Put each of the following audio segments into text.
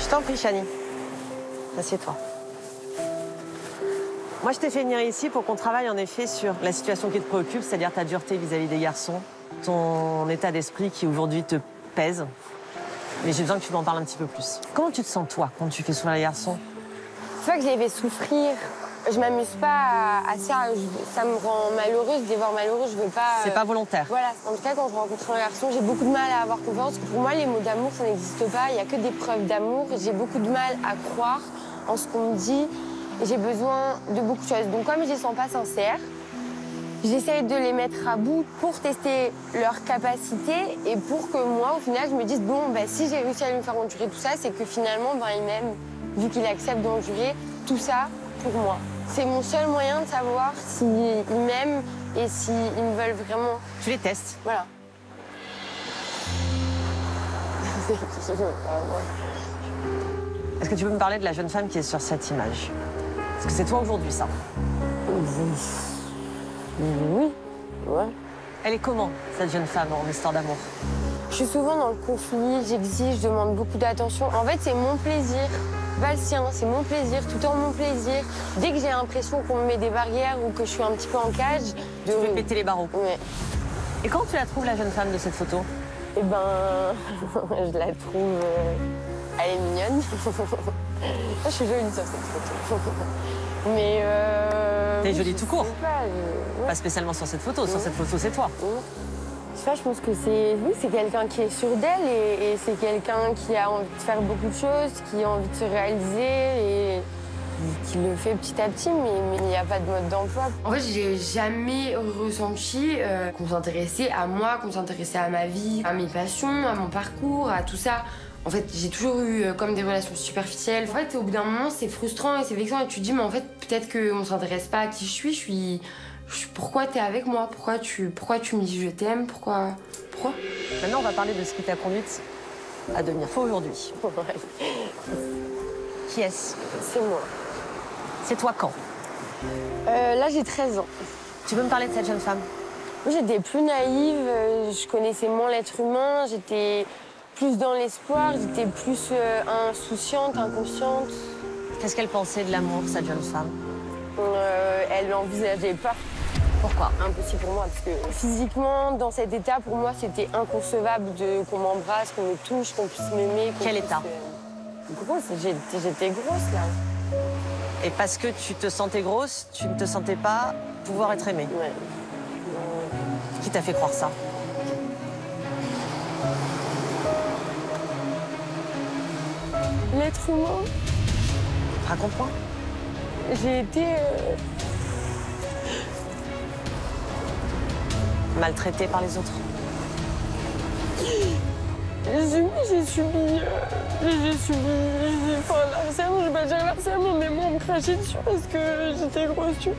Je t'en prie, Chani. Assieds-toi. Moi, je t'ai fait venir ici pour qu'on travaille en effet sur la situation qui te préoccupe, c'est-à-dire ta dureté vis-à-vis des garçons, ton état d'esprit qui aujourd'hui te pèse. Mais j'ai besoin que tu m'en parles un petit peu plus. Comment tu te sens, toi, quand tu fais souffrir les garçons? Tu vois que je les fais souffrir. Je m'amuse pas à ça. Ça me rend malheureuse de les voir malheureux. Je veux pas. C'est pas volontaire. Voilà. En tout cas, quand je rencontre un garçon, j'ai beaucoup de mal à avoir confiance. Pour moi, les mots d'amour, ça n'existe pas. Il n'y a que des preuves d'amour. J'ai beaucoup de mal à croire en ce qu'on me dit. J'ai besoin de beaucoup de choses. Donc, comme je les sens pas sincères, j'essaye de les mettre à bout pour tester leur capacité et pour que moi, au final, je me dise bon, ben, si j'ai réussi à lui faire endurer tout ça, c'est que finalement, ben, il m'aime, vu qu'il accepte d'endurer tout ça pour moi. C'est mon seul moyen de savoir s'ils m'aiment et s'ils me veulent vraiment. Tu les testes. Voilà. Est-ce que tu peux me parler de la jeune femme qui est sur cette image? Parce que c'est toi aujourd'hui, ça. Oui, ouais. Elle est comment, cette jeune femme, en histoire d'amour? Je suis souvent dans le conflit, j'exige, je demande beaucoup d'attention. En fait, c'est mon plaisir, pas le sien, c'est mon plaisir, tout le temps mon plaisir. Dès que j'ai l'impression qu'on me met des barrières ou que je suis un petit peu en cage... Tu veux péter les barreaux. Ouais. Et comment tu la trouves, la jeune femme de cette photo? Eh ben, je la trouve... Elle est mignonne. Je suis jolie sur cette photo. Mais T'es oui, jolie tout court. Ouais. Pas spécialement sur cette photo. Sur cette photo, c'est toi. Je sais pas, je pense que c'est quelqu'un qui est sûr d'elle et c'est quelqu'un qui a envie de faire beaucoup de choses, qui a envie de se réaliser et qui le fait petit à petit, mais il n'y a pas de mode d'emploi. En fait, j'ai jamais ressenti qu'on s'intéressait à moi, qu'on s'intéressait à ma vie, à mes passions, à mon parcours, à tout ça. En fait, j'ai toujours eu comme des relations superficielles. En fait, au bout d'un moment, c'est frustrant et c'est vexant et tu te dis, mais en fait, peut-être qu'on s'intéresse pas à qui je suis. Pourquoi t'es avec moi? Pourquoi tu me dis je t'aime? Pourquoi? Maintenant, on va parler de ce qui t'a conduite à devenir faux aujourd'hui. Qui est-ce? C'est moi. C'est toi quand? Là, j'ai 13 ans. Tu peux me parler de cette jeune femme? Moi, j'étais plus naïve, je connaissais moins l'être humain, j'étais plus dans l'espoir, j'étais plus insouciante, inconsciente. Qu'est-ce qu'elle pensait de l'amour, cette jeune femme? Elle l'envisageait pas. Pourquoi? Impossible pour moi, parce que physiquement, dans cet état, pour moi, c'était inconcevable qu'on m'embrasse, qu'on me touche, qu'on puisse m'aimer. Quel état? Grosse, j'étais grosse, là. Et parce que tu te sentais grosse, tu ne te sentais pas pouvoir être aimée? Ouais. Qui t'a fait croire ça? L'être humain. Raconte-moi. J'ai été... Maltraitée par les autres? J'ai subi enfin, l'harcèlement, je vais pas dire l'harcèlement, mais moi, on me crachait dessus parce que j'étais grosse, tu vois.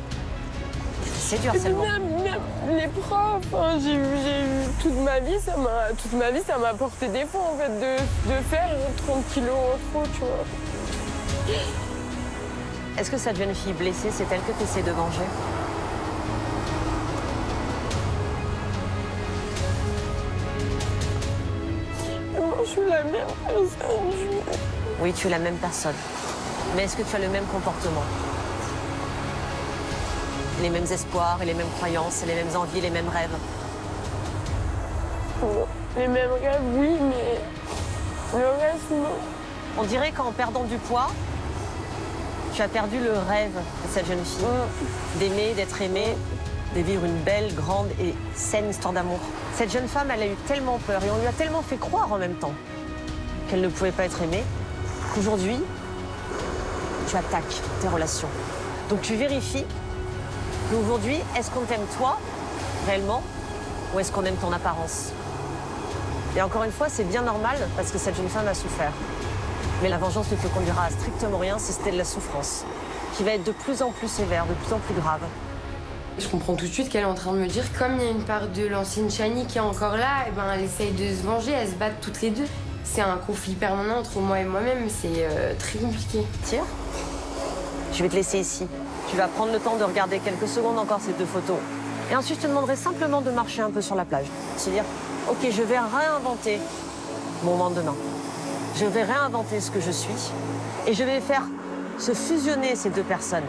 C'est du harcèlement. Même les profs, hein, j'ai eu toute ma vie, ça m'a porté défaut, en fait, de faire 30 kilos en trop, tu vois. Est-ce que cette jeune fille blessée, c'est elle que tu essaies de venger? Moi, je suis la même personne. Oui, tu es la même personne. Mais est-ce que tu as le même comportement? Les mêmes espoirs et les mêmes croyances, et les mêmes envies, les mêmes rêves? Les mêmes rêves, oui, mais le reste, non. On dirait qu'en perdant du poids, tu as perdu le rêve de cette jeune fille. D'aimer, d'être aimée, de vivre une belle, grande et saine histoire d'amour. Cette jeune femme, elle a eu tellement peur et on lui a tellement fait croire en même temps qu'elle ne pouvait pas être aimée, qu'aujourd'hui, tu attaques tes relations. Donc tu vérifies qu'aujourd'hui, est-ce qu'on t'aime toi, réellement, ou est-ce qu'on aime ton apparence? Et encore une fois, c'est bien normal parce que cette jeune femme a souffert. Mais la vengeance ne te conduira à strictement rien si c'était de la souffrance, qui va être de plus en plus sévère, de plus en plus grave. Je comprends tout de suite qu'elle est en train de me dire, comme il y a une part de l'ancienne Chani qui est encore là, et ben elle essaye de se venger, elles se battent toutes les deux. C'est un conflit permanent entre moi et moi-même, c'est très compliqué. Tiens, je vais te laisser ici. Tu vas prendre le temps de regarder quelques secondes encore ces deux photos. Et ensuite, je te demanderai simplement de marcher un peu sur la plage. C'est-à-dire, OK, je vais réinventer mon lendemain. Je vais réinventer ce que je suis et je vais faire se fusionner ces deux personnes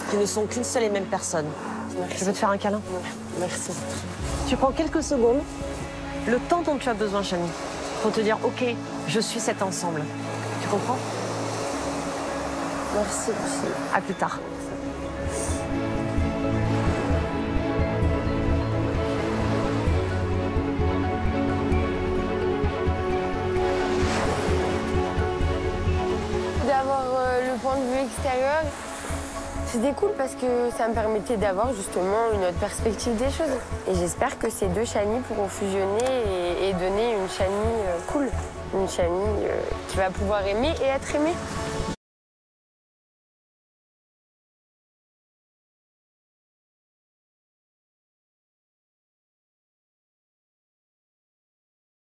qui ne sont qu'une seule et même personne. Merci. Je veux te faire un câlin. Merci. Tu prends quelques secondes, le temps dont tu as besoin, Chani, pour te dire « Ok, je suis cet ensemble ». Tu comprends? Merci. À plus tard. D'avoir le point de vue extérieur, c'était cool parce que ça me permettait d'avoir justement une autre perspective des choses. Et j'espère que ces deux Chani pourront fusionner et donner une Chani cool. Une Chani qui va pouvoir aimer et être aimée.